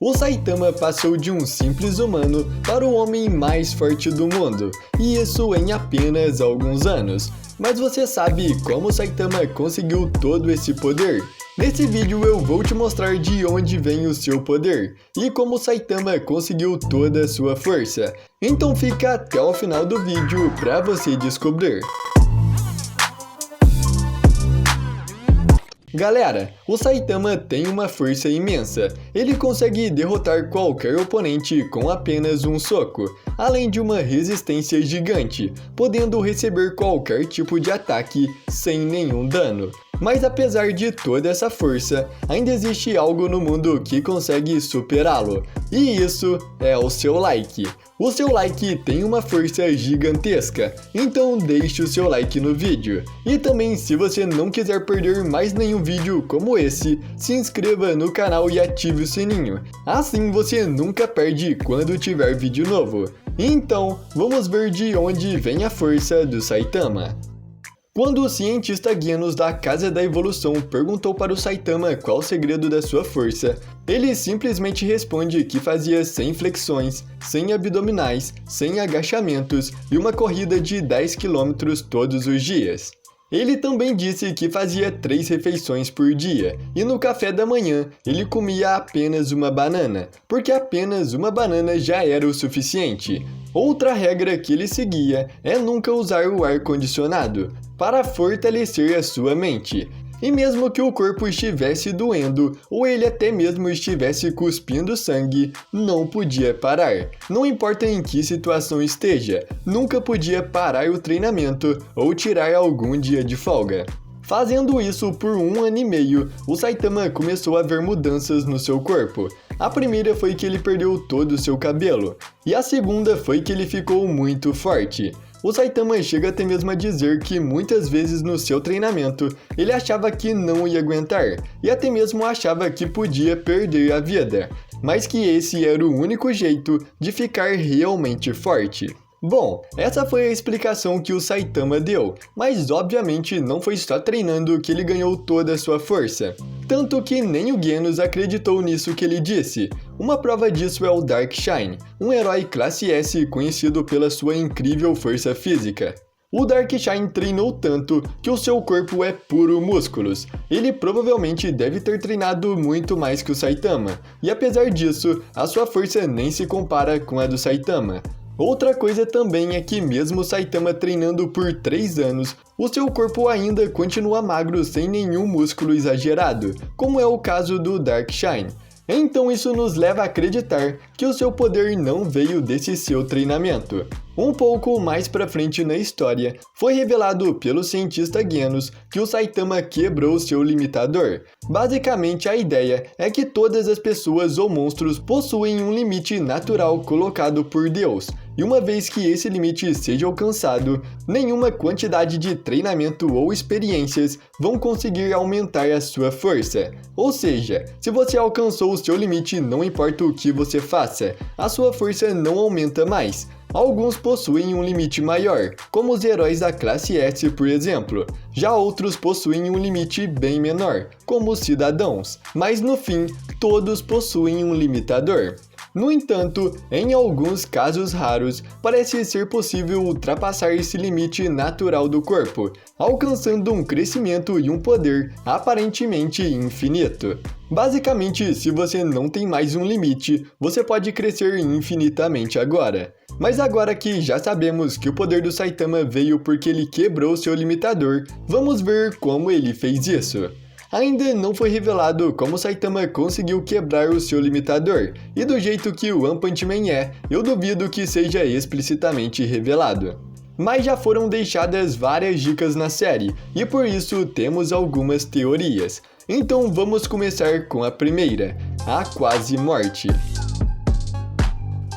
O Saitama passou de um simples humano para o homem mais forte do mundo, e isso em apenas alguns anos. Mas você sabe como o Saitama conseguiu todo esse poder? Nesse vídeo eu vou te mostrar de onde vem o seu poder, e como o Saitama conseguiu toda a sua força. Então fica até o final do vídeo para você descobrir. Galera, o Saitama tem uma força imensa. Ele consegue derrotar qualquer oponente com apenas um soco, além de uma resistência gigante, podendo receber qualquer tipo de ataque sem nenhum dano. Mas apesar de toda essa força, ainda existe algo no mundo que consegue superá-lo, e isso é o seu like. O seu like tem uma força gigantesca, então deixe o seu like no vídeo. E também, se você não quiser perder mais nenhum vídeo como esse, se inscreva no canal e ative o sininho. Assim você nunca perde quando tiver vídeo novo. Então, vamos ver de onde vem a força do Saitama. Quando o cientista Genos da Casa da Evolução perguntou para o Saitama qual o segredo da sua força, ele simplesmente responde que fazia 100 flexões, 100 abdominais, 100 agachamentos e uma corrida de 10 km todos os dias. Ele também disse que fazia 3 refeições por dia, e no café da manhã ele comia apenas uma banana, porque apenas uma banana já era o suficiente. Outra regra que ele seguia é nunca usar o ar-condicionado, para fortalecer a sua mente. E mesmo que o corpo estivesse doendo, ou ele até mesmo estivesse cuspindo sangue, não podia parar. Não importa em que situação esteja, nunca podia parar o treinamento ou tirar algum dia de folga. Fazendo isso por 1 ano e meio, o Saitama começou a ver mudanças no seu corpo. A primeira foi que ele perdeu todo o seu cabelo, e a segunda foi que ele ficou muito forte. O Saitama chega até mesmo a dizer que muitas vezes no seu treinamento ele achava que não ia aguentar e até mesmo achava que podia perder a vida, mas que esse era o único jeito de ficar realmente forte. Bom, essa foi a explicação que o Saitama deu, mas obviamente não foi só treinando que ele ganhou toda a sua força. Tanto que nem o Genos acreditou nisso que ele disse. Uma prova disso é o Darkshine, um herói classe S conhecido pela sua incrível força física. O Darkshine treinou tanto que o seu corpo é puro músculos. Ele provavelmente deve ter treinado muito mais que o Saitama, e apesar disso, a sua força nem se compara com a do Saitama. Outra coisa também é que mesmo o Saitama treinando por 3 anos, o seu corpo ainda continua magro sem nenhum músculo exagerado, como é o caso do Darkshine. Então isso nos leva a acreditar que o seu poder não veio desse seu treinamento. Um pouco mais pra frente na história, foi revelado pelo cientista Genos que o Saitama quebrou seu limitador. Basicamente a ideia é que todas as pessoas ou monstros possuem um limite natural colocado por Deus, e uma vez que esse limite seja alcançado, nenhuma quantidade de treinamento ou experiências vão conseguir aumentar a sua força. Ou seja, se você alcançou o seu limite, não importa o que você faça, a sua força não aumenta mais. Alguns possuem um limite maior, como os heróis da classe S, por exemplo. Já outros possuem um limite bem menor, como os cidadãos. Mas no fim, todos possuem um limitador. No entanto, em alguns casos raros, parece ser possível ultrapassar esse limite natural do corpo, alcançando um crescimento e um poder aparentemente infinito. Basicamente, se você não tem mais um limite, você pode crescer infinitamente agora. Mas agora que já sabemos que o poder do Saitama veio porque ele quebrou seu limitador, vamos ver como ele fez isso. Ainda não foi revelado como Saitama conseguiu quebrar o seu limitador, e do jeito que o One Punch Man é, eu duvido que seja explicitamente revelado. Mas já foram deixadas várias dicas na série, e por isso temos algumas teorias. Então vamos começar com a primeira, a quase morte.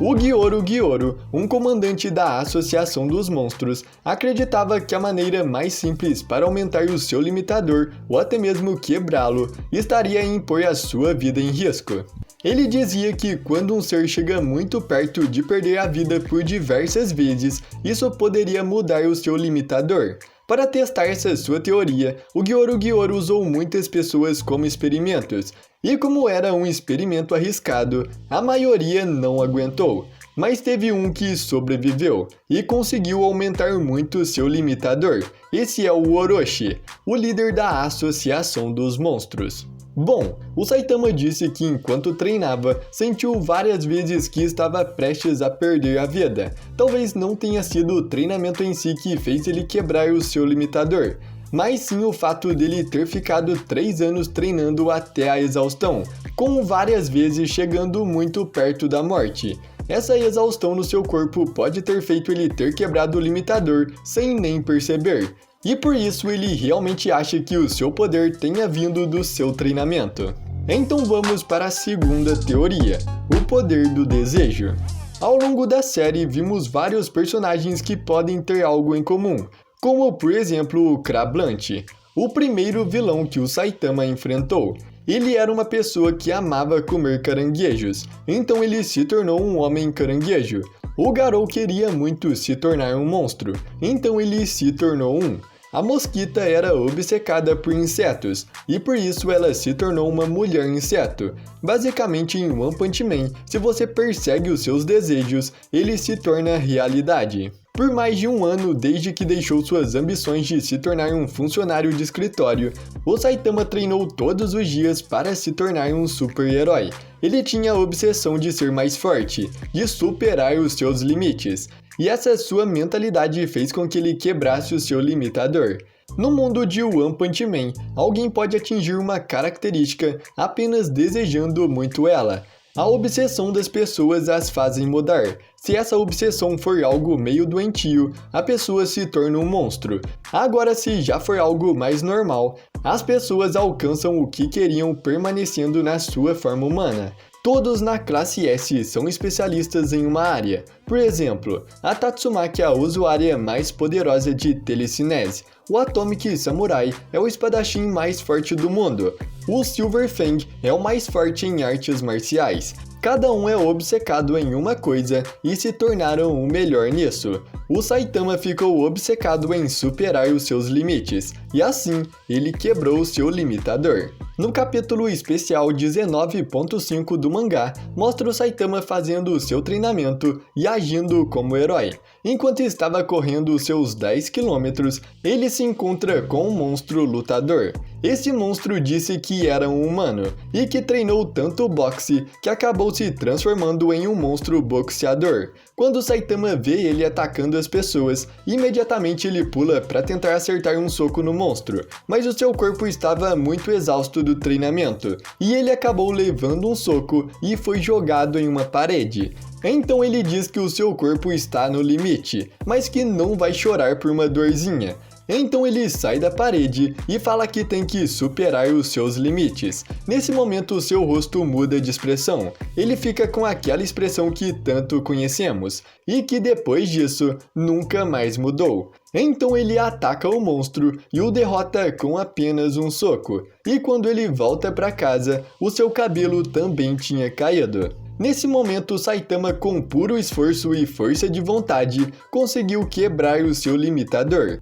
O Gyoru, um comandante da Associação dos Monstros, acreditava que a maneira mais simples para aumentar o seu limitador, ou até mesmo quebrá-lo, estaria em pôr a sua vida em risco. Ele dizia que quando um ser chega muito perto de perder a vida por diversas vezes, isso poderia mudar o seu limitador. Para testar essa sua teoria, o Gyoru usou muitas pessoas como experimentos. E como era um experimento arriscado, a maioria não aguentou. Mas teve um que sobreviveu e conseguiu aumentar muito seu limitador. Esse é o Orochi, o líder da Associação dos Monstros. Bom, o Saitama disse que enquanto treinava, sentiu várias vezes que estava prestes a perder a vida. Talvez não tenha sido o treinamento em si que fez ele quebrar o seu limitador, mas sim o fato dele ter ficado 3 anos treinando até a exaustão, com várias vezes chegando muito perto da morte. Essa exaustão no seu corpo pode ter feito ele ter quebrado o limitador sem nem perceber. E por isso ele realmente acha que o seu poder tenha vindo do seu treinamento. Então vamos para a segunda teoria, o poder do desejo. Ao longo da série vimos vários personagens que podem ter algo em comum, como por exemplo o Crablanche, o primeiro vilão que o Saitama enfrentou. Ele era uma pessoa que amava comer caranguejos, então ele se tornou um homem caranguejo. O Garou queria muito se tornar um monstro, então ele se tornou um. A Mosquita era obcecada por insetos, e por isso ela se tornou uma mulher inseto. Basicamente, em One Punch Man, se você persegue os seus desejos, ele se torna realidade. Por mais de um ano desde que deixou suas ambições de se tornar um funcionário de escritório, o Saitama treinou todos os dias para se tornar um super-herói. Ele tinha a obsessão de ser mais forte, de superar os seus limites, e essa sua mentalidade fez com que ele quebrasse o seu limitador. No mundo de One Punch Man, alguém pode atingir uma característica apenas desejando muito ela. A obsessão das pessoas as fazem mudar. Se essa obsessão for algo meio doentio, a pessoa se torna um monstro. Agora, se já for algo mais normal, as pessoas alcançam o que queriam permanecendo na sua forma humana. Todos na classe S são especialistas em uma área. Por exemplo, a Tatsumaki é a usuária mais poderosa de telecinese. O Atomic Samurai é o espadachim mais forte do mundo. O Silver Fang é o mais forte em artes marciais. Cada um é obcecado em uma coisa e se tornaram o melhor nisso. O Saitama ficou obcecado em superar os seus limites, e assim, ele quebrou o seu limitador. No capítulo especial 19.5 do mangá, mostra o Saitama fazendo o seu treinamento e agindo como herói. Enquanto estava correndo os seus 10 km, ele se encontra com um monstro lutador. Esse monstro disse que era um humano, e que treinou tanto boxe que acabou se transformando em um monstro boxeador. Quando o Saitama vê ele atacando as pessoas, imediatamente ele pula para tentar acertar um soco no monstro, mas o seu corpo estava muito exausto do treinamento, e ele acabou levando um soco e foi jogado em uma parede. Então ele diz que o seu corpo está no limite, mas que não vai chorar por uma dorzinha. Então ele sai da parede e fala que tem que superar os seus limites. Nesse momento, seu rosto muda de expressão. Ele fica com aquela expressão que tanto conhecemos, e que depois disso, nunca mais mudou. Então ele ataca o monstro e o derrota com apenas um soco. E quando ele volta para casa, o seu cabelo também tinha caído. Nesse momento, Saitama, com puro esforço e força de vontade, conseguiu quebrar o seu limitador.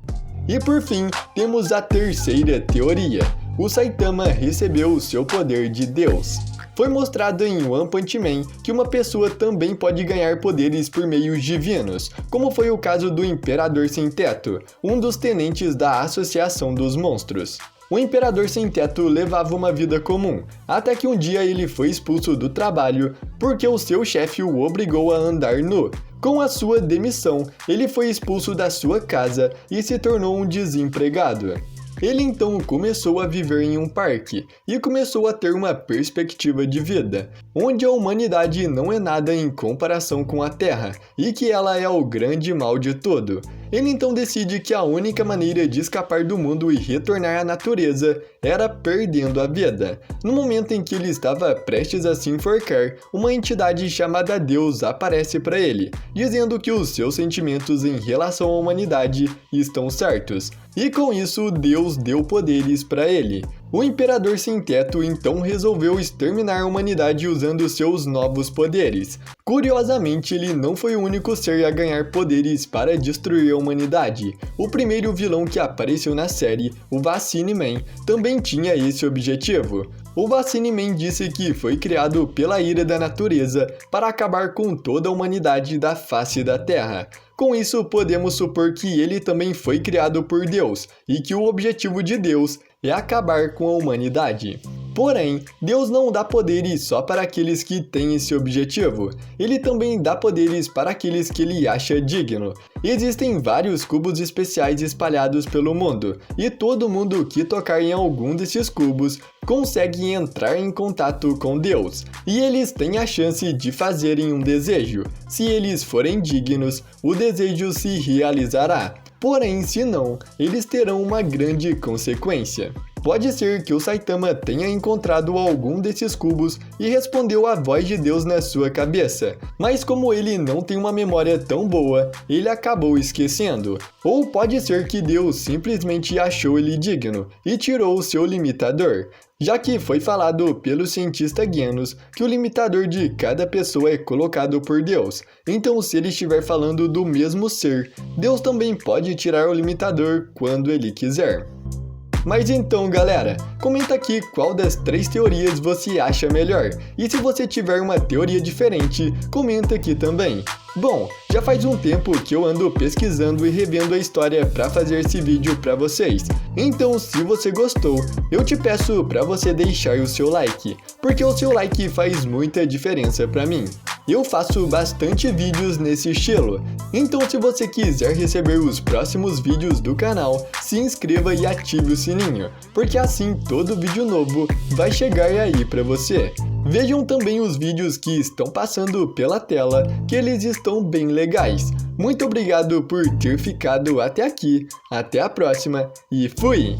E por fim, temos a terceira teoria. O Saitama recebeu o seu poder de Deus. Foi mostrado em One Punch Man que uma pessoa também pode ganhar poderes por meios divinos, como foi o caso do Imperador Sem Teto, um dos tenentes da Associação dos Monstros. O Imperador Sem Teto levava uma vida comum, até que um dia ele foi expulso do trabalho porque o seu chefe o obrigou a andar nu. Com a sua demissão, ele foi expulso da sua casa e se tornou um desempregado. Ele então começou a viver em um parque e começou a ter uma perspectiva de vida, onde a humanidade não é nada em comparação com a Terra e que ela é o grande mal de tudo. Ele então decide que a única maneira de escapar do mundo e retornar à natureza era perdendo a vida. No momento em que ele estava prestes a se enforcar, uma entidade chamada Deus aparece para ele, dizendo que os seus sentimentos em relação à humanidade estão certos. E com isso, Deus deu poderes para ele. O Imperador Sem Teto então resolveu exterminar a humanidade usando seus novos poderes. Curiosamente, ele não foi o único ser a ganhar poderes para destruir a humanidade. O primeiro vilão que apareceu na série, o Vaccine Man, também tinha esse objetivo. O Vacine-Man disse que foi criado pela ira da natureza para acabar com toda a humanidade da face da Terra. Com isso, podemos supor que ele também foi criado por Deus e que o objetivo de Deus é acabar com a humanidade. Porém, Deus não dá poderes só para aqueles que têm esse objetivo. Ele também dá poderes para aqueles que ele acha digno. Existem vários cubos especiais espalhados pelo mundo, e todo mundo que tocar em algum desses cubos consegue entrar em contato com Deus. E eles têm a chance de fazerem um desejo. Se eles forem dignos, o desejo se realizará. Porém, se não, eles terão uma grande consequência. Pode ser que o Saitama tenha encontrado algum desses cubos e respondeu à voz de Deus na sua cabeça, mas como ele não tem uma memória tão boa, ele acabou esquecendo. Ou pode ser que Deus simplesmente achou ele digno e tirou o seu limitador, já que foi falado pelo cientista Genos que o limitador de cada pessoa é colocado por Deus. Então, se ele estiver falando do mesmo ser, Deus também pode tirar o limitador quando ele quiser. Mas então, galera, comenta aqui qual das 3 teorias você acha melhor. E se você tiver uma teoria diferente, comenta aqui também. Bom, já faz um tempo que eu ando pesquisando e revendo a história para fazer esse vídeo para vocês. Então, se você gostou, eu te peço para você deixar o seu like, porque o seu like faz muita diferença para mim. Eu faço bastante vídeos nesse estilo, então se você quiser receber os próximos vídeos do canal, se inscreva e ative o sininho, porque assim todo vídeo novo vai chegar aí para você. Vejam também os vídeos que estão passando pela tela, que eles estão bem legais. Muito obrigado por ter ficado até aqui, até a próxima e fui!